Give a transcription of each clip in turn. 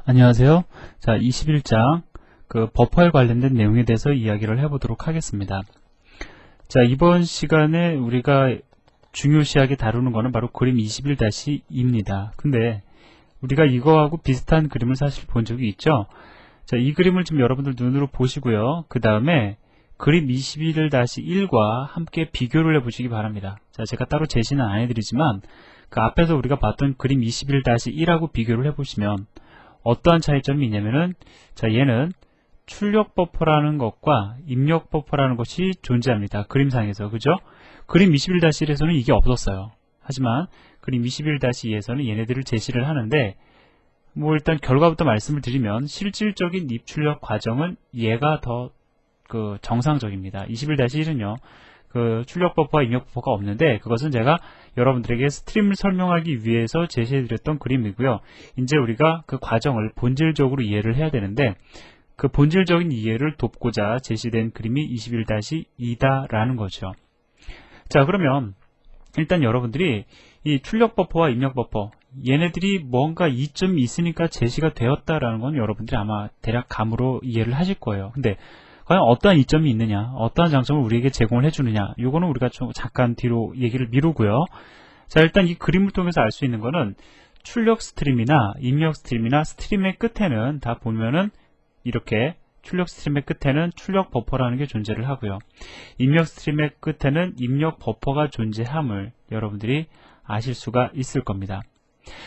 안녕하세요. 자, 21장 버퍼에 관련된 내용에 대해서 이야기를 해보도록 하겠습니다. 자, 이번 시간에 우리가 중요시하게 다루는 것은 바로 그림 21-2입니다. 근데 우리가 이거하고 비슷한 그림을 사실 본 적이 있죠. 자, 이 그림을 지금 여러분들 눈으로 보시고요. 그 다음에 그림 21-1과 함께 비교를 해보시기 바랍니다. 자, 제가 따로 제시는 안 해드리지만 그 앞에서 우리가 봤던 그림 21-1하고 비교를 해보시면 어떠한 차이점이 있냐면은, 자, 얘는 출력 버퍼라는 것과 입력 버퍼라는 것이 존재합니다. 그림상에서. 그죠? 그림 21-1에서는 이게 없었어요. 하지만 그림 21-2에서는 얘네들을 제시를 하는데, 일단 결과부터 말씀을 드리면 실질적인 입출력 과정은 얘가 더 정상적입니다. 21-1은요. 출력 버퍼와 입력 버퍼가 없는데, 그것은 제가 여러분들에게 스트림을 설명하기 위해서 제시해드렸던 그림이고요. 이제 우리가 그 과정을 본질적으로 이해를 해야 되는데, 그 본질적인 이해를 돕고자 제시된 그림이 21-2다라는 거죠. 자, 그러면 일단 여러분들이 이 출력 버퍼와 입력 버퍼, 얘네들이 뭔가 이점이 있으니까 제시가 되었다라는 건 여러분들이 아마 대략 감으로 이해를 하실 거예요. 근데 과연 어떠한 이점이 있느냐, 어떠한 장점을 우리에게 제공을 해주느냐, 요거는 우리가 좀 잠깐 뒤로 얘기를 미루고요. 자, 일단 이 그림을 통해서 알 수 있는 거는 출력 스트림이나 입력 스트림이나 스트림의 끝에는 다 보면은 이렇게 출력 스트림의 끝에는 출력 버퍼라는 게 존재를 하고요. 입력 스트림의 끝에는 입력 버퍼가 존재함을 여러분들이 아실 수가 있을 겁니다.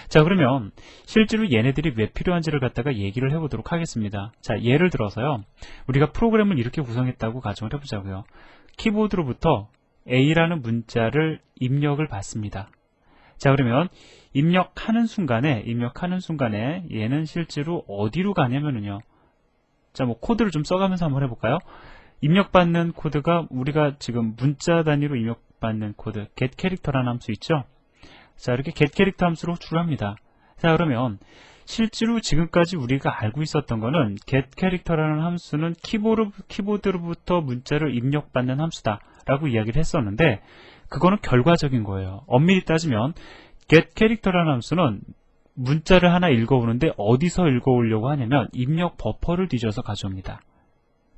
자, 그러면 실제로 얘네들이 왜 필요한지를 갖다가 얘기를 해보도록 하겠습니다. 자, 예를 들어서요, 우리가 프로그램을 이렇게 구성했다고 가정을 해보자고요. 키보드로부터 A라는 문자를 입력을 받습니다. 자, 그러면 입력하는 순간에 얘는 실제로 어디로 가냐면은요, 자, 코드를 좀 써가면서 한번 해볼까요? 입력받는 코드가 우리가 지금 문자 단위로 입력받는 코드 getCharacter라는 함수 있죠? 자, 이렇게 getCharacter 함수로 호출합니다. 자, 그러면 실제로 지금까지 우리가 알고 있었던 거는 getCharacter라는 함수는 키보드로부터 문자를 입력받는 함수다 라고 이야기를 했었는데, 그거는 결과적인 거예요. 엄밀히 따지면 getCharacter라는 함수는 문자를 하나 읽어오는데 어디서 읽어오려고 하냐면 입력 버퍼를 뒤져서 가져옵니다.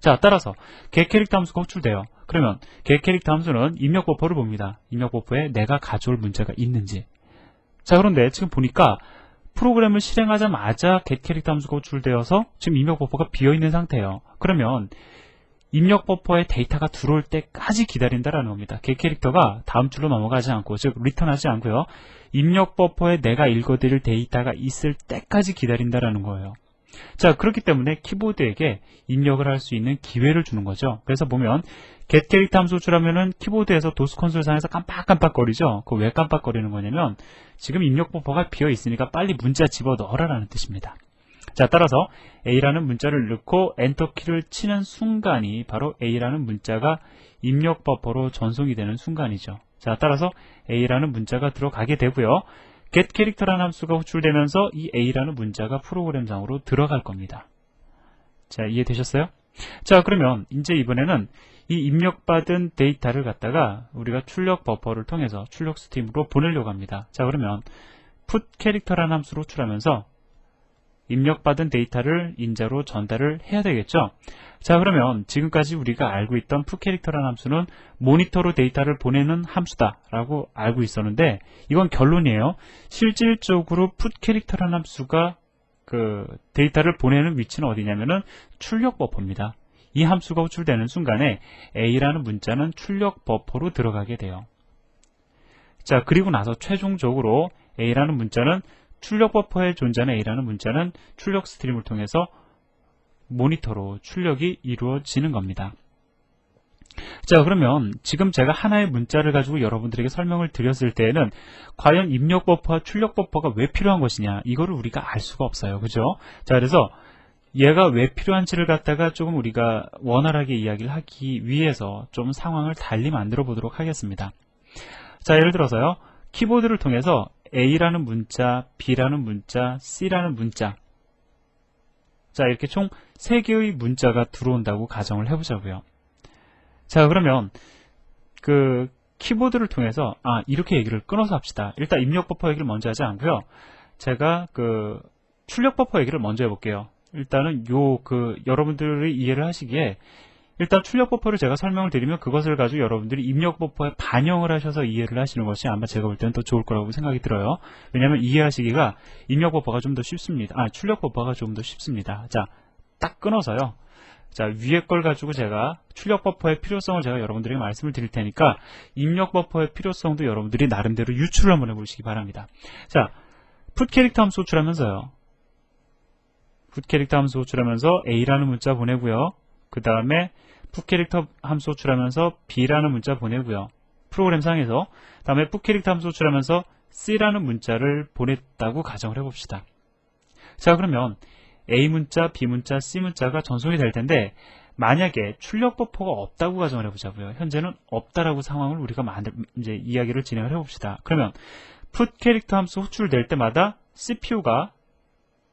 자, 따라서 getCharacter 함수가 호출돼요. 그러면 getCharacter 함수는 입력 버퍼를 봅니다. 입력 버퍼에 내가 가져올 문자가 있는지. 자, 그런데 지금 보니까 프로그램을 실행하자마자 getCharacter 함수가 호출되어서 지금 입력 버퍼가 비어있는 상태예요. 그러면 입력 버퍼에 데이터가 들어올 때까지 기다린다라는 겁니다. getCharacter가 다음 줄로 넘어가지 않고, 즉 리턴하지 않고요, 입력 버퍼에 내가 읽어드릴 데이터가 있을 때까지 기다린다라는 거예요. 자, 그렇기 때문에 키보드에게 입력을 할 수 있는 기회를 주는 거죠. 그래서 보면 getCharacter 함수 호출하면은 키보드에서 도스 콘솔 상에서 깜빡깜빡거리죠. 그거 왜 깜빡거리는 거냐면 지금 입력 버퍼가 비어 있으니까 빨리 문자 집어넣어라라는 뜻입니다. 자, 따라서 A라는 문자를 넣고 엔터키를 치는 순간이 바로 A라는 문자가 입력 버퍼로 전송이 되는 순간이죠. 자, 따라서 A라는 문자가 들어가게 되고요. getCharacter라는 함수가 호출되면서 이 A라는 문자가 프로그램상으로 들어갈 겁니다. 자, 이해되셨어요? 자, 그러면 이제 이번에는 이 입력받은 데이터를 갖다가 우리가 출력 버퍼를 통해서 출력 스트림으로 보내려고 합니다. 자, 그러면 putCharacter라는 함수를 호출하면서 입력받은 데이터를 인자로 전달을 해야 되겠죠. 자, 그러면 지금까지 우리가 알고 있던 putCharacter라는 함수는 모니터로 데이터를 보내는 함수다 라고 알고 있었는데, 이건 결론이에요. 실질적으로 putCharacter라는 함수가 데이터를 보내는 위치는 어디냐면은 출력 버퍼입니다. 이 함수가 호출되는 순간에 A라는 문자는 출력 버퍼로 들어가게 돼요. 자, 그리고 나서 최종적으로 A라는 문자는 출력 버퍼에 존재하는 A라는 문자는 출력 스트림을 통해서 모니터로 출력이 이루어지는 겁니다. 자, 그러면 지금 제가 하나의 문자를 가지고 여러분들에게 설명을 드렸을 때에는 과연 입력 버퍼와 출력 버퍼가 왜 필요한 것이냐, 이거를 우리가 알 수가 없어요. 그죠? 자, 그래서 얘가 왜 필요한지를 갖다가 조금 우리가 원활하게 이야기를 하기 위해서 좀 상황을 달리 만들어 보도록 하겠습니다. 자, 예를 들어서요, 키보드를 통해서 A라는 문자, B라는 문자, C라는 문자, 자, 이렇게 총 3개의 문자가 들어온다고 가정을 해보자고요. 자, 그러면 키보드를 통해서 이렇게 얘기를 끊어서 합시다. 일단 입력 버퍼 얘기를 먼저 하지 않고요, 제가 출력 버퍼 얘기를 먼저 해볼게요. 일단은 여러분들이 이해를 하시기에 일단 출력 버퍼를 제가 설명을 드리면 그것을 가지고 여러분들이 입력 버퍼에 반영을 하셔서 이해를 하시는 것이 아마 제가 볼 때는 더 좋을 거라고 생각이 들어요. 왜냐하면 이해하시기가 입력 버퍼가 좀 더 쉽습니다. 출력 버퍼가 좀 더 쉽습니다. 자, 딱 끊어서요. 자, 위에 걸 가지고 제가 출력 버퍼의 필요성을 제가 여러분들에게 말씀을 드릴 테니까 입력 버퍼의 필요성도 여러분들이 나름대로 유출을 한번 해보시기 바랍니다. 자, 풋 캐릭터 함수 호출하면서요. 풋 캐릭터 함수 호출하면서 A라는 문자 보내고요. 그 다음에 풋 캐릭터 함수 호출하면서 B라는 문자 보내고요. 프로그램상에서 다음에 풋 캐릭터 함수 호출하면서 C라는 문자를 보냈다고 가정을 해봅시다. 자, 그러면 A 문자, B 문자, C 문자가 전송이 될 텐데 만약에 출력 버퍼가 없다고 가정을 해보자고요. 현재는 없다라고 상황을 우리가 이제 이야기를 진행을 해봅시다. 그러면 풋 캐릭터 함수 호출될 때마다 CPU가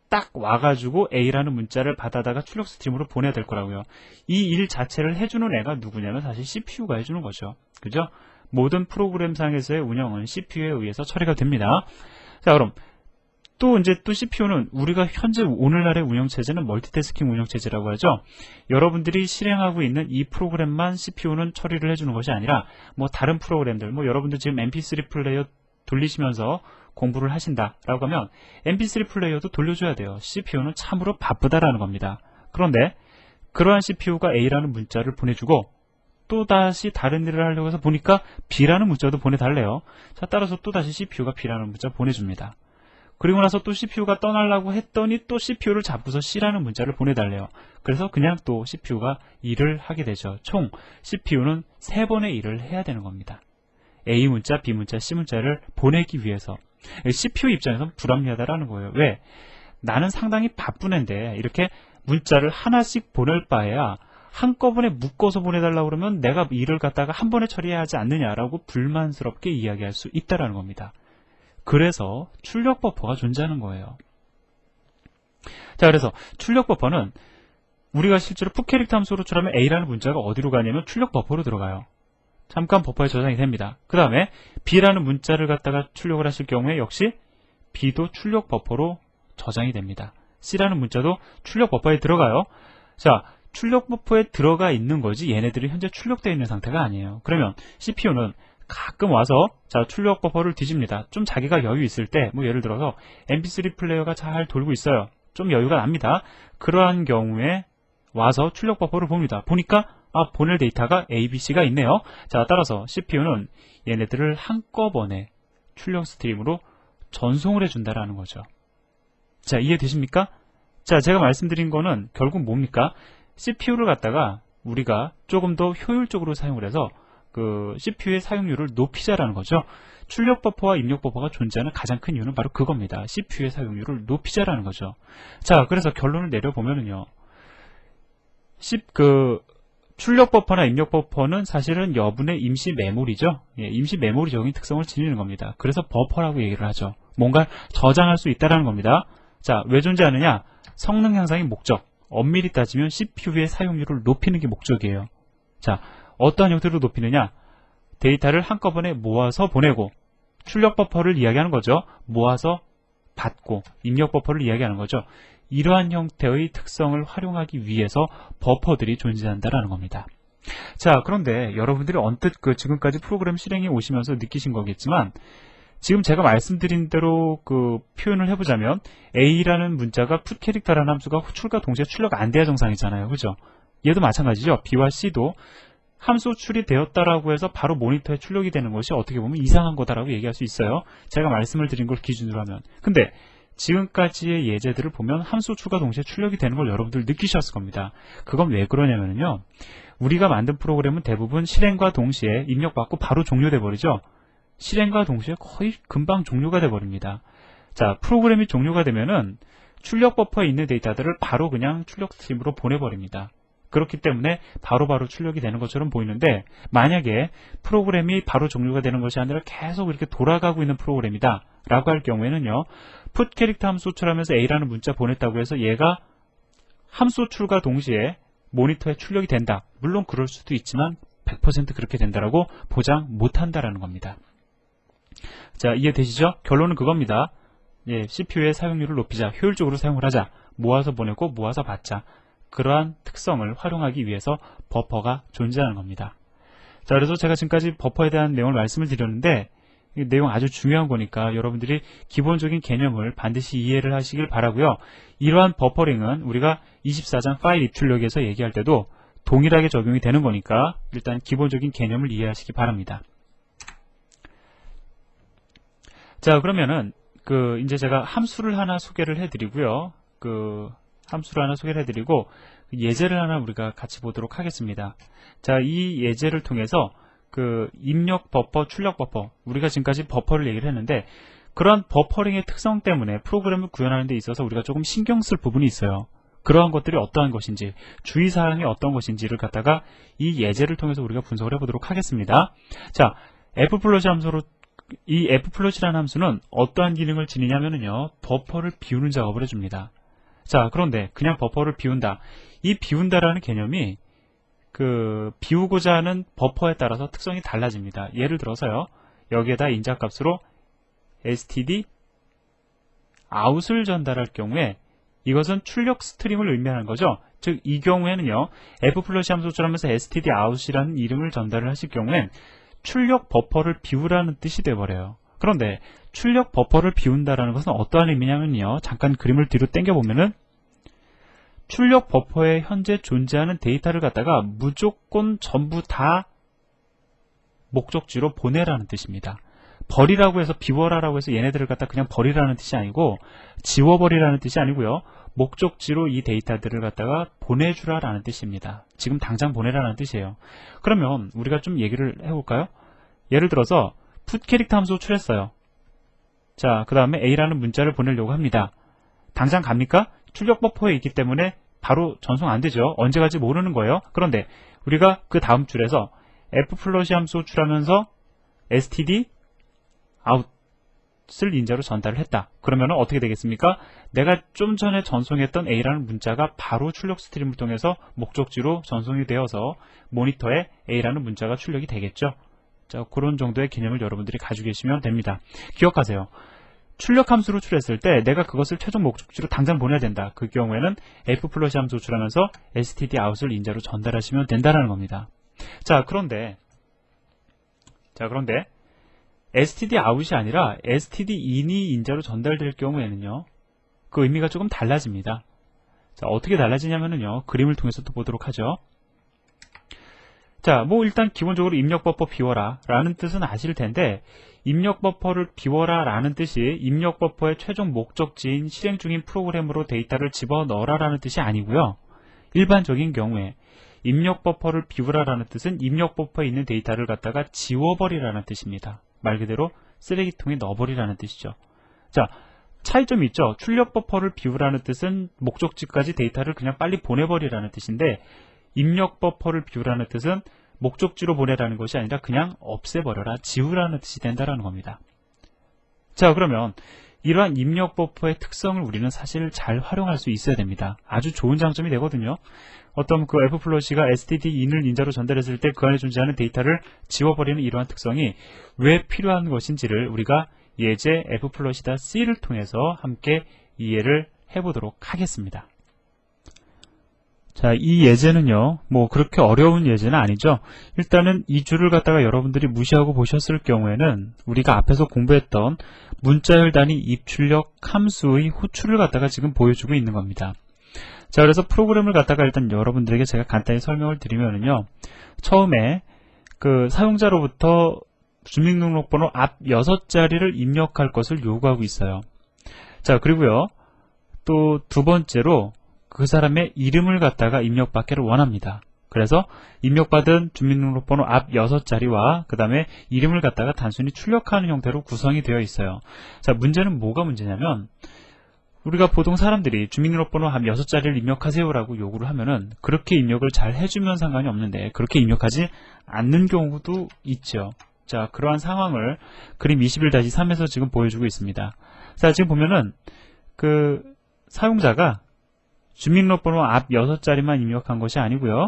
딱 와가지고 A라는 문자를 받아다가 출력 스트림으로 보내야 될 거라고요. 이 일 자체를 해주는 애가 누구냐면 사실 CPU가 해주는 거죠. 그죠? 모든 프로그램상에서의 운영은 CPU에 의해서 처리가 됩니다. 자, 그럼 또 CPU는 우리가 현재 오늘날의 운영체제는 멀티태스킹 운영체제라고 하죠. 여러분들이 실행하고 있는 이 프로그램만 CPU는 처리를 해주는 것이 아니라 다른 프로그램들, 여러분들 지금 MP3 플레이어 돌리시면서 공부를 하신다라고 하면 MP3 플레이어도 돌려줘야 돼요. CPU는 참으로 바쁘다라는 겁니다. 그런데 그러한 CPU가 A라는 문자를 보내주고 또다시 다른 일을 하려고 해서 보니까 B라는 문자도 보내달래요. 자, 따라서 또다시 CPU가 B라는 문자 보내줍니다. 그리고 나서 또 CPU가 떠나려고 했더니 또 CPU를 잡고서 C라는 문자를 보내달래요. 그래서 그냥 또 CPU가 일을 하게 되죠. 총 CPU는 3번의 일을 해야 되는 겁니다. A 문자, B 문자, C 문자를 보내기 위해서. CPU 입장에서는 불합리하다라는 거예요. 왜? 나는 상당히 바쁜 애인데 이렇게 문자를 하나씩 보낼 바에야 한꺼번에 묶어서 보내달라고 그러면 내가 일을 갖다가 한 번에 처리해야 하지 않느냐라고 불만스럽게 이야기할 수 있다라는 겁니다. 그래서 출력 버퍼가 존재하는 거예요. 자, 그래서 출력 버퍼는 우리가 실제로 풋 캐릭터 함수로 호출하면 A라는 문자가 어디로 가냐면 출력 버퍼로 들어가요. 잠깐 버퍼에 저장이 됩니다. 그 다음에 B라는 문자를 갖다가 출력을 하실 경우에 역시 B도 출력 버퍼로 저장이 됩니다. C라는 문자도 출력 버퍼에 들어가요. 자, 출력 버퍼에 들어가 있는 거지 얘네들이 현재 출력되어 있는 상태가 아니에요. 그러면 CPU는 가끔 와서 자, 출력 버퍼를 뒤집니다. 좀 자기가 여유 있을 때 예를 들어서 MP3 플레이어가 잘 돌고 있어요. 좀 여유가 납니다. 그러한 경우에 와서 출력 버퍼를 봅니다. 보니까 보낼 데이터가 A, B, C가 있네요. 자, 따라서 CPU는 얘네들을 한꺼번에 출력 스트림으로 전송을 해준다라는 거죠. 자, 이해되십니까? 자, 제가 말씀드린 거는 결국 뭡니까? CPU를 갖다가 우리가 조금 더 효율적으로 사용을 해서 그 CPU의 사용률을 높이자라는 거죠. 출력 버퍼와 입력 버퍼가 존재하는 가장 큰 이유는 바로 그겁니다. CPU의 사용률을 높이자라는 거죠. 자, 그래서 결론을 내려보면은요. 출력 버퍼나 입력 버퍼는 사실은 여분의 임시 메모리죠. 임시 메모리적인 특성을 지니는 겁니다. 그래서 버퍼라고 얘기를 하죠. 뭔가 저장할 수 있다는 겁니다. 자, 왜 존재하느냐? 성능 향상이 목적. 엄밀히 따지면 CPU의 사용률을 높이는 게 목적이에요. 자, 어떠한 형태로 높이느냐? 데이터를 한꺼번에 모아서 보내고, 출력 버퍼를 이야기하는 거죠. 모아서 받고, 입력 버퍼를 이야기하는 거죠. 이러한 형태의 특성을 활용하기 위해서 버퍼들이 존재한다는 겁니다. 자, 그런데 여러분들이 언뜻 지금까지 프로그램 실행해 오시면서 느끼신 거겠지만 지금 제가 말씀드린 대로 표현을 해보자면 A라는 문자가 풋 캐릭터라는 함수가 호출과 동시에 출력 안 돼야 정상이잖아요. 그죠? 얘도 마찬가지죠. B와 C도 함수 호출이 되었다라고 해서 바로 모니터에 출력이 되는 것이 어떻게 보면 이상한 거다라고 얘기할 수 있어요. 제가 말씀을 드린 걸 기준으로 하면. 근데 지금까지의 예제들을 보면 함수 호출과 동시에 출력이 되는 걸 여러분들 느끼셨을 겁니다. 그건 왜 그러냐면요. 우리가 만든 프로그램은 대부분 실행과 동시에 입력받고 바로 종료돼 버리죠. 실행과 동시에 거의 금방 종료가 돼 버립니다. 자, 프로그램이 종료가 되면은 출력 버퍼에 있는 데이터들을 바로 그냥 출력 스트림으로 보내버립니다. 그렇기 때문에 바로바로 출력이 되는 것처럼 보이는데 만약에 프로그램이 바로 종료가 되는 것이 아니라 계속 이렇게 돌아가고 있는 프로그램이다 라고 할 경우에는요. 풋 캐릭터 함수 호출하면서 A라는 문자 보냈다고 해서 얘가 함수 호출과 동시에 모니터에 출력이 된다. 물론 그럴 수도 있지만 100% 그렇게 된다라고 보장 못한다라는 겁니다. 자, 이해되시죠? 결론은 그겁니다. CPU의 사용률을 높이자, 효율적으로 사용을 하자, 모아서 보내고 모아서 받자, 그러한 특성을 활용하기 위해서 버퍼가 존재하는 겁니다. 자, 그래서 제가 지금까지 버퍼에 대한 내용을 말씀을 드렸는데 이 내용 아주 중요한 거니까 여러분들이 기본적인 개념을 반드시 이해를 하시길 바라고요. 이러한 버퍼링은 우리가 24장 파일 입출력에서 얘기할 때도 동일하게 적용이 되는 거니까 일단 기본적인 개념을 이해하시기 바랍니다. 자, 그러면은 이제 제가 함수를 하나 소개를 해드리고요. 함수를 하나 소개를 해드리고 예제를 하나 우리가 같이 보도록 하겠습니다. 자, 이 예제를 통해서 입력 버퍼, 출력 버퍼, 우리가 지금까지 버퍼를 얘기를 했는데 그런 버퍼링의 특성 때문에 프로그램을 구현하는 데 있어서 우리가 조금 신경 쓸 부분이 있어요. 그러한 것들이 어떠한 것인지, 주의사항이 어떤 것인지를 갖다가 이 예제를 통해서 우리가 분석을 해보도록 하겠습니다. 자, f플롯 함수로 이 f플롯이라는 함수는 어떠한 기능을 지니냐면요, 버퍼를 비우는 작업을 해줍니다. 자, 그런데 그냥 버퍼를 비운다. 이 비운다라는 개념이 비우고자 하는 버퍼에 따라서 특성이 달라집니다. 예를 들어서요, 여기에다 인자값으로 std out을 전달할 경우에 이것은 출력 스트림을 의미하는 거죠. 즉, 이 경우에는요, f플롯이 함수처럼 하면서 std out이라는 이름을 전달을 하실 경우엔 출력 버퍼를 비우라는 뜻이 되어버려요. 그런데 출력 버퍼를 비운다라는 것은 어떠한 의미냐면요, 잠깐 그림을 뒤로 당겨보면은 출력 버퍼에 현재 존재하는 데이터를 갖다가 무조건 전부 다 목적지로 보내라는 뜻입니다. 버리라고 해서 비워라라고 해서 얘네들을 갖다 그냥 버리라는 뜻이 아니고 지워버리라는 뜻이 아니고요, 목적지로 이 데이터들을 갖다가 보내주라라는 뜻입니다. 지금 당장 보내라는 뜻이에요. 그러면 우리가 좀 얘기를 해볼까요? 예를 들어서 put 캐릭터 함수 출했어요. 자, 그 다음에 A라는 문자를 보내려고 합니다. 당장 갑니까? 출력 버퍼에 있기 때문에 바로 전송 안 되죠. 언제 갈지 모르는 거예요. 그런데 우리가 그 다음 줄에서 f플롯이 함수 출하면서 std out을 인자로 전달을 했다. 그러면 어떻게 되겠습니까? 내가 좀 전에 전송했던 A라는 문자가 바로 출력 스트림을 통해서 목적지로 전송이 되어서 모니터에 A라는 문자가 출력이 되겠죠. 자, 그런 정도의 개념을 여러분들이 가지고 계시면 됩니다. 기억하세요. 출력 함수로 출했을 때 내가 그것을 최종 목적지로 당장 보내야 된다. 그 경우에는 f플롯이 함수 출하면서 std out을 인자로 전달하시면 된다는 겁니다. 자, 그런데 std out이 아니라 std in이 인자로 전달될 경우에는요, 그 의미가 조금 달라집니다. 자, 어떻게 달라지냐면요, 그림을 통해서 또 보도록 하죠. 자, 일단 기본적으로 입력 버퍼 비워라 라는 뜻은 아실 텐데, 입력 버퍼를 비워라 라는 뜻이 입력 버퍼의 최종 목적지인 실행 중인 프로그램으로 데이터를 집어넣어라 라는 뜻이 아니고요, 일반적인 경우에 입력 버퍼를 비우라 라는 뜻은 입력 버퍼에 있는 데이터를 갖다가 지워버리라는 뜻입니다. 말 그대로 쓰레기통에 넣어버리라는 뜻이죠. 자, 차이점이 있죠. 출력 버퍼를 비우라는 뜻은 목적지까지 데이터를 그냥 빨리 보내버리라는 뜻인데, 입력 버퍼를 비우라는 뜻은 목적지로 보내라는 것이 아니라 그냥 없애버려라, 지우라는 뜻이 된다는 겁니다. 자, 그러면 이러한 입력 버퍼의 특성을 우리는 사실 잘 활용할 수 있어야 됩니다. 아주 좋은 장점이 되거든요. 어떤 f플롯이가 std in을 인자로 전달했을 때 그 안에 존재하는 데이터를 지워버리는 이러한 특성이 왜 필요한 것인지를 우리가 예제 f플롯이다.c를 통해서 함께 이해를 해보도록 하겠습니다. 자, 이 예제는요, 그렇게 어려운 예제는 아니죠. 일단은 이 줄을 갖다가 여러분들이 무시하고 보셨을 경우에는 우리가 앞에서 공부했던 문자열 단위 입출력 함수의 호출을 갖다가 지금 보여주고 있는 겁니다. 자, 그래서 프로그램을 갖다가 일단 여러분들에게 제가 간단히 설명을 드리면은요, 처음에 사용자로부터 주민등록번호 앞 6자리를 입력할 것을 요구하고 있어요. 자, 그리고요, 또 두 번째로 그 사람의 이름을 갖다가 입력받기를 원합니다. 그래서 입력받은 주민등록번호 앞 6자리와 그 다음에 이름을 갖다가 단순히 출력하는 형태로 구성이 되어 있어요. 자, 문제는 뭐가 문제냐면, 우리가 보통 사람들이 주민등록번호 앞 6자리를 입력하세요 라고 요구를 하면은 그렇게 입력을 잘 해주면 상관이 없는데 그렇게 입력하지 않는 경우도 있죠. 자, 그러한 상황을 그림 21-3에서 지금 보여주고 있습니다. 자, 지금 보면은 사용자가 주민등록번호 앞 6자리만 입력한 것이 아니고요,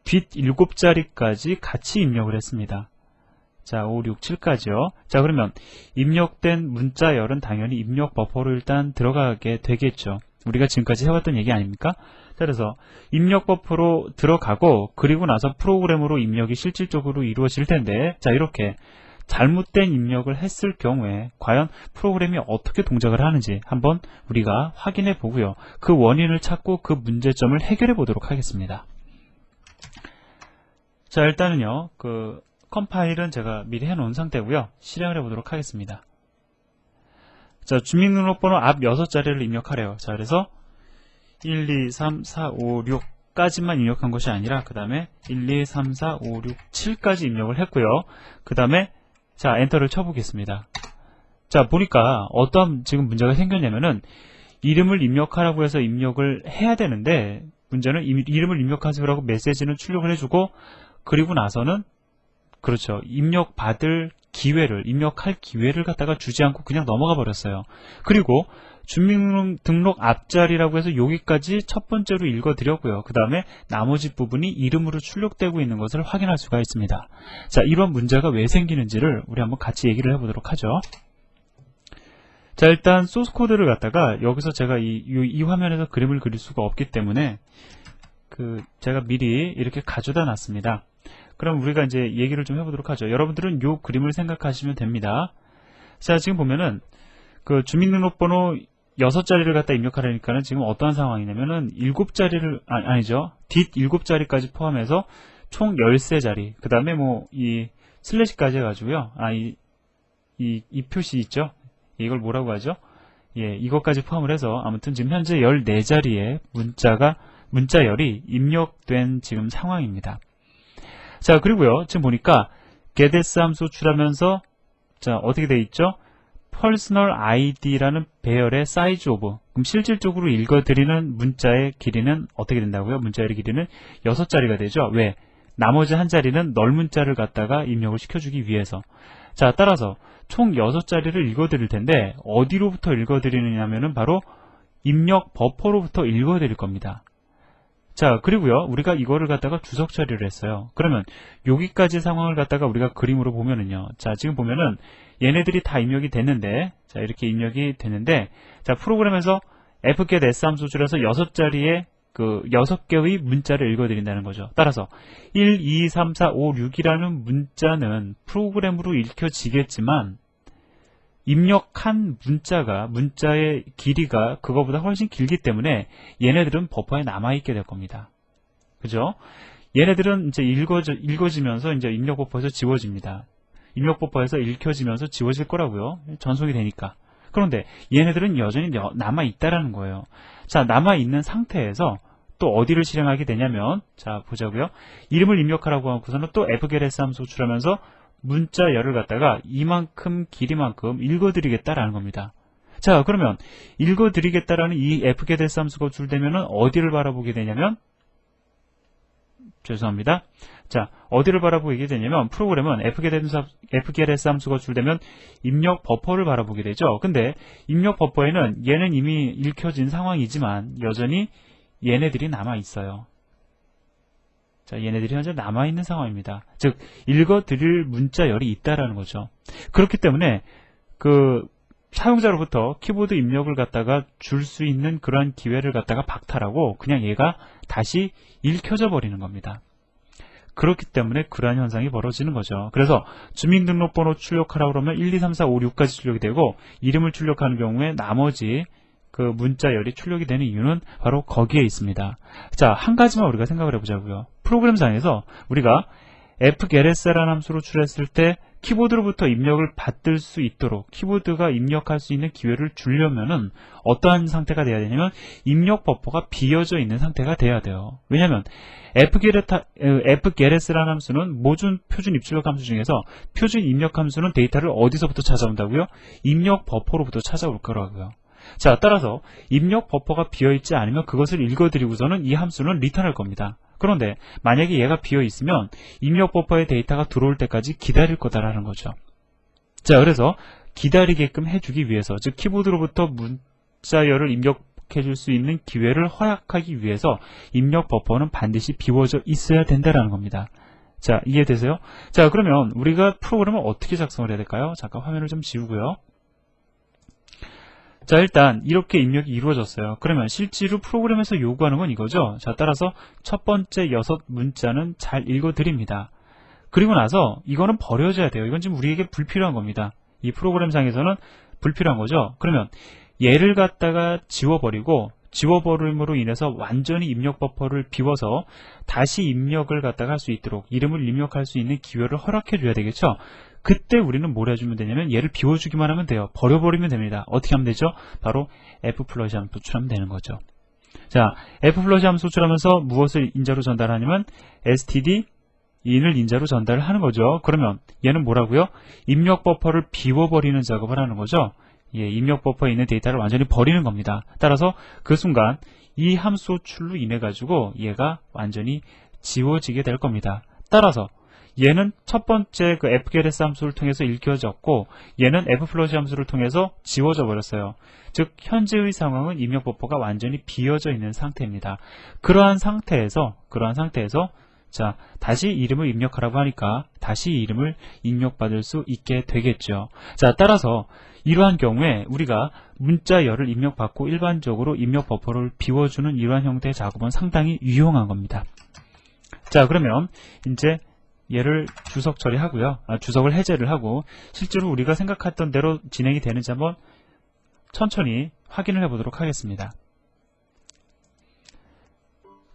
뒷 7자리까지 같이 입력을 했습니다. 자, 5, 6, 7까지요. 자, 그러면 입력된 문자열은 당연히 입력 버퍼로 일단 들어가게 되겠죠. 우리가 지금까지 해왔던 얘기 아닙니까? 자, 그래서 입력 버퍼로 들어가고 그리고 나서 프로그램으로 입력이 실질적으로 이루어질 텐데, 자, 이렇게 잘못된 입력을 했을 경우에 과연 프로그램이 어떻게 동작을 하는지 한번 우리가 확인해 보고요. 그 원인을 찾고 그 문제점을 해결해 보도록 하겠습니다. 자, 일단은요, 컴파일은 제가 미리 해놓은 상태고요. 실행을 해보도록 하겠습니다. 자, 주민등록번호 앞 6자리를 입력하래요. 자, 그래서 1, 2, 3, 4, 5, 6까지만 입력한 것이 아니라 그 다음에 1, 2, 3, 4, 5, 6, 7까지 입력을 했고요. 그 다음에 자, 엔터를 쳐보겠습니다. 자, 보니까 어떤 지금 문제가 생겼냐면은 이름을 입력하라고 해서 입력을 해야 되는데 문제는 이름을 입력하세요라고 메시지는 출력을 해주고 그리고 나서는 그렇죠. 입력할 기회를 갖다가 주지 않고 그냥 넘어가 버렸어요. 그리고 주민등록 앞자리라고 해서 여기까지 첫 번째로 읽어드렸고요. 그 다음에 나머지 부분이 이름으로 출력되고 있는 것을 확인할 수가 있습니다. 자, 이런 문제가 왜 생기는지를 우리 한번 같이 얘기를 해보도록 하죠. 자, 일단 소스코드를 갖다가 여기서 제가 이 화면에서 그림을 그릴 수가 없기 때문에 제가 미리 이렇게 가져다 놨습니다. 그럼 우리가 이제 얘기를 좀 해보도록 하죠. 여러분들은 요 그림을 생각하시면 됩니다. 자, 지금 보면은 주민등록번호 6자리를 갖다 입력하려니까는 지금 어떠한 상황이냐면은 7자리를 아니죠. 뒷 7자리까지 포함해서 총 13자리. 그 다음에 이 슬래시까지 해가지고요. 이 표시 있죠. 이걸 뭐라고 하죠? 예, 이것까지 포함을 해서 아무튼 지금 현재 14자리의 문자열이 입력된 지금 상황입니다. 자, 그리고요. 지금 보니까 getS 함수 출하면서 자, 어떻게 돼 있죠? personal id라는 배열의 size of. 그럼 실질적으로 읽어드리는 문자의 길이는 어떻게 된다고요? 문자열의 길이는 6자리가 되죠. 왜? 나머지 한 자리는 널 문자를 갖다가 입력을 시켜주기 위해서. 자, 따라서 총 6자리를 읽어드릴 텐데 어디로부터 읽어드리느냐면은 바로 입력 버퍼로부터 읽어드릴 겁니다. 자, 그리고요, 우리가 이거를 갖다가 주석 처리를 했어요. 그러면 여기까지 상황을 갖다가 우리가 그림으로 보면은요. 자, 지금 보면은 얘네들이 다 입력이 됐는데, 자, 이렇게 입력이 됐는데, 자, 프로그램에서 fgetS 함수 줄여서 6자리의 6개의 문자를 읽어드린다는 거죠. 따라서 1, 2, 3, 4, 5, 6이라는 문자는 프로그램으로 읽혀지겠지만 입력한 문자의 길이가 그거보다 훨씬 길기 때문에 얘네들은 버퍼에 남아있게 될 겁니다. 그죠? 얘네들은 이제 읽어지면서 이제 입력 버퍼에서 지워집니다. 입력 버퍼에서 읽혀지면서 지워질 거라고요. 전송이 되니까. 그런데 얘네들은 여전히 남아있다라는 거예요. 자, 남아있는 상태에서 또 어디를 실행하게 되냐면, 자, 보자고요. 이름을 입력하라고 하고서는 또 fgetS 함수 호출하면서 문자열을 갖다가 이만큼 길이만큼 읽어드리겠다라는 겁니다. 자, 그러면 읽어드리겠다라는 이 fgetS 함수가 호출되면은 어디를 바라보게 되냐면, 죄송합니다. 자, 어디를 바라보게 되냐면 프로그램은 fgetS 함수가 호출되면 입력 버퍼를 바라보게 되죠. 근데 입력 버퍼에는 얘는 이미 읽혀진 상황이지만 여전히 얘네들이 남아 있어요. 자, 얘네들이 현재 남아있는 상황입니다. 즉, 읽어드릴 문자열이 있다라는 거죠. 그렇기 때문에, 사용자로부터 키보드 입력을 갖다가 줄 수 있는 그러한 기회를 갖다가 박탈하고, 그냥 얘가 다시 읽혀져 버리는 겁니다. 그렇기 때문에 그러한 현상이 벌어지는 거죠. 그래서 주민등록번호 출력하라고 그러면 1, 2, 3, 4, 5, 6까지 출력이 되고, 이름을 출력하는 경우에 나머지 문자열이 출력이 되는 이유는 바로 거기에 있습니다. 자, 한 가지만 우리가 생각을 해보자고요. 프로그램상에서 우리가 fgetS라는 함수로 출했을 때 키보드로부터 입력을 받을 수 있도록 키보드가 입력할 수 있는 기회를 주려면은 어떠한 상태가 돼야 되냐면 입력 버퍼가 비어져 있는 상태가 돼야 돼요. 왜냐하면 fgetS라는 함수는 모든 표준 입출력 함수 중에서 표준 입력 함수는 데이터를 어디서부터 찾아온다고요? 입력 버퍼로부터 찾아올 거라고요. 자, 따라서 입력 버퍼가 비어있지 않으면 그것을 읽어드리고서는 이 함수는 리턴할 겁니다. 그런데 만약에 얘가 비어있으면 입력 버퍼의 데이터가 들어올 때까지 기다릴 거다라는 거죠. 자, 그래서 기다리게끔 해주기 위해서, 즉 키보드로부터 문자열을 입력해줄 수 있는 기회를 허락하기 위해서 입력 버퍼는 반드시 비워져 있어야 된다라는 겁니다. 자, 이해되세요? 자, 그러면 우리가 프로그램을 어떻게 작성을 해야 될까요? 잠깐 화면을 좀 지우고요. 자, 일단 이렇게 입력이 이루어졌어요. 그러면 실제로 프로그램에서 요구하는 건 이거죠. 자, 따라서 첫 번째 6문자는 잘 읽어드립니다. 그리고 나서 이거는 버려져야 돼요. 이건 지금 우리에게 불필요한 겁니다. 이 프로그램상에서는 불필요한 거죠. 그러면 얘를 갖다가 지워버리고, 지워버림으로 인해서 완전히 입력 버퍼를 비워서 다시 입력을 갖다가 할 수 있도록, 이름을 입력할 수 있는 기회를 허락해 줘야 되겠죠. 그때 우리는 뭘 해주면 되냐면 얘를 비워주기만 하면 돼요. 버려버리면 됩니다. 어떻게 하면 되죠? 바로 f-함수 소출하면 되는 거죠. 자, f-함수 소출하면서 무엇을 인자로 전달하냐면 std in을 인자로 전달을 하는 거죠. 그러면 얘는 뭐라고요? 입력 버퍼를 비워버리는 작업을 하는 거죠. 예, 입력 버퍼에 있는 데이터를 완전히 버리는 겁니다. 따라서 그 순간 이 함수 소출로 인해 가지고 얘가 완전히 지워지게 될 겁니다. 따라서 얘는 첫 번째 그 fgets 함수를 통해서 읽혀졌고, 얘는 f-float 함수를 통해서 지워져 버렸어요. 즉 현재의 상황은 입력 버퍼가 완전히 비어져 있는 상태입니다. 그러한 상태에서 자, 다시 이름을 입력하라고 하니까 다시 이름을 입력받을 수 있게 되겠죠. 자, 따라서 이러한 경우에 우리가 문자열을 입력받고 일반적으로 입력 버퍼를 비워주는 이러한 형태의 작업은 상당히 유용한 겁니다. 자, 그러면 이제 얘를 주석 처리하고요. 주석을 해제를 하고 실제로 우리가 생각했던 대로 진행이 되는지 한번 천천히 확인을 해보도록 하겠습니다.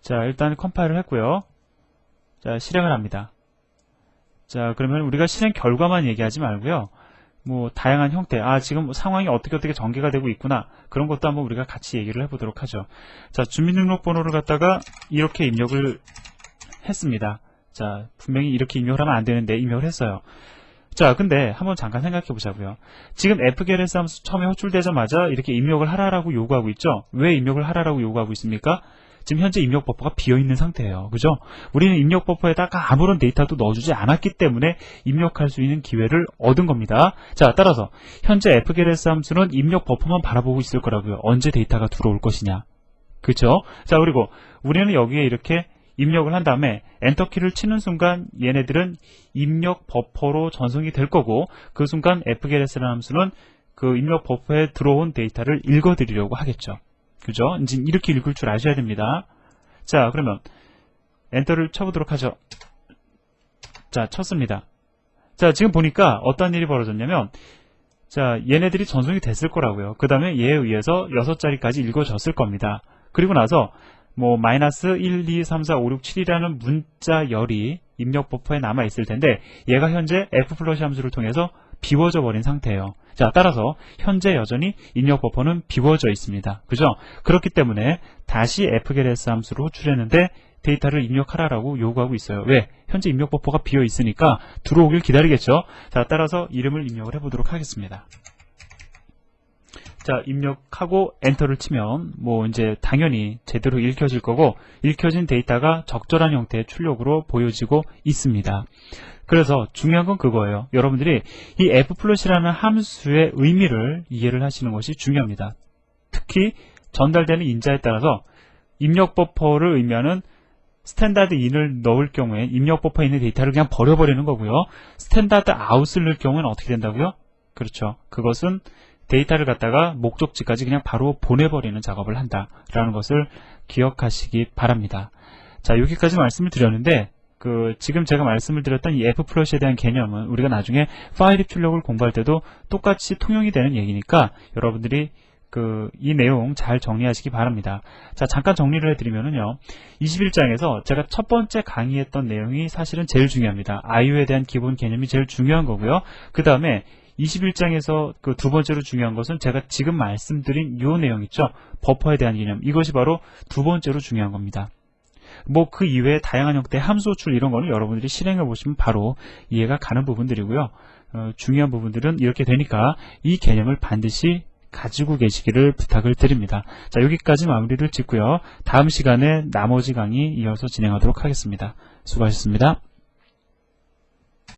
자, 일단 컴파일을 했고요. 자, 실행을 합니다. 자, 그러면 우리가 실행 결과만 얘기하지 말고요. 뭐 다양한 형태, 지금 상황이 어떻게 전개가 되고 있구나, 그런 것도 한번 우리가 같이 얘기를 해보도록 하죠. 자, 주민등록번호를 갖다가 이렇게 입력을 했습니다. 자, 분명히 이렇게 입력을 하면 안 되는데 입력을 했어요. 자, 근데 한번 잠깐 생각해 보자고요. 지금 fgets 함수 처음에 호출되자마자 이렇게 입력을 하라라고 요구하고 있죠. 왜 입력을 하라라고 요구하고 있습니까? 지금 현재 입력 버퍼가 비어있는 상태예요. 그죠? 우리는 입력 버퍼에다가 아무런 데이터도 넣어주지 않았기 때문에 입력할 수 있는 기회를 얻은 겁니다. 자, 따라서 현재 fgets 함수는 입력 버퍼만 바라보고 있을 거라고요. 언제 데이터가 들어올 것이냐. 그죠? 자, 그리고 우리는 여기에 이렇게 입력을 한 다음에 엔터키를 치는 순간 얘네들은 입력 버퍼로 전송이 될 거고, 그 순간 fgets라는 함수는 그 입력 버퍼에 들어온 데이터를 읽어드리려고 하겠죠. 그죠? 이제 이렇게 읽을 줄 아셔야 됩니다. 자, 그러면 엔터를 쳐보도록 하죠. 자, 쳤습니다. 자, 지금 보니까 어떤 일이 벌어졌냐면, 자, 얘네들이 전송이 됐을 거라고요. 그 다음에 얘에 의해서 6자리까지 읽어졌을 겁니다. 그리고 나서 뭐 마이너스 1, 2, 3, 4, 5, 6, 7이라는 문자열이 입력 버퍼에 남아 있을 텐데 얘가 현재 f-float 함수를 통해서 비워져 버린 상태예요. 자, 따라서 현재 여전히 입력 버퍼는 비워져 있습니다. 그죠? 그렇기 때문에 다시 fgets 함수로 호출했는데 데이터를 입력하라고 요구하고 있어요. 왜? 현재 입력 버퍼가 비어 있으니까 들어오길 기다리겠죠. 자, 따라서 이름을 입력을 해보도록 하겠습니다. 자, 입력하고 엔터를 치면 뭐 이제 당연히 제대로 읽혀질 거고, 읽혀진 데이터가 적절한 형태의 출력으로 보여지고 있습니다. 그래서 중요한 건 그거예요. 여러분들이 이 f-float이라는 함수의 의미를 이해를 하시는 것이 중요합니다. 특히 전달되는 인자에 따라서 입력 버퍼를 의미하는 스탠다드 인을 넣을 경우에 입력 버퍼에 있는 데이터를 그냥 버려버리는 거고요. 스탠다드 아웃을 넣을 경우에는 어떻게 된다고요? 그렇죠. 그것은 데이터를 갖다가 목적지까지 그냥 바로 보내버리는 작업을 한다라는 것을 기억하시기 바랍니다. 자, 여기까지 말씀을 드렸는데, 지금 제가 말씀을 드렸던 이 f-float에 대한 개념은 우리가 나중에 파일 입출력을 공부할 때도 똑같이 통용이 되는 얘기니까 여러분들이 이 내용 잘 정리하시기 바랍니다. 자, 잠깐 정리를 해드리면은요, 21장에서 제가 첫 번째 강의했던 내용이 사실은 제일 중요합니다. IO에 대한 기본 개념이 제일 중요한 거고요. 그 다음에 21장에서 두 번째로 중요한 것은 제가 지금 말씀드린 이 내용 있죠. 버퍼에 대한 개념. 이것이 바로 두 번째로 중요한 겁니다. 뭐 그 이외에 다양한 형태의 함수 호출 이런 거는 여러분들이 실행해 보시면 바로 이해가 가는 부분들이고요. 중요한 부분들은 이렇게 되니까 이 개념을 반드시 가지고 계시기를 부탁을 드립니다. 자, 여기까지 마무리를 짓고요. 다음 시간에 나머지 강의 이어서 진행하도록 하겠습니다. 수고하셨습니다.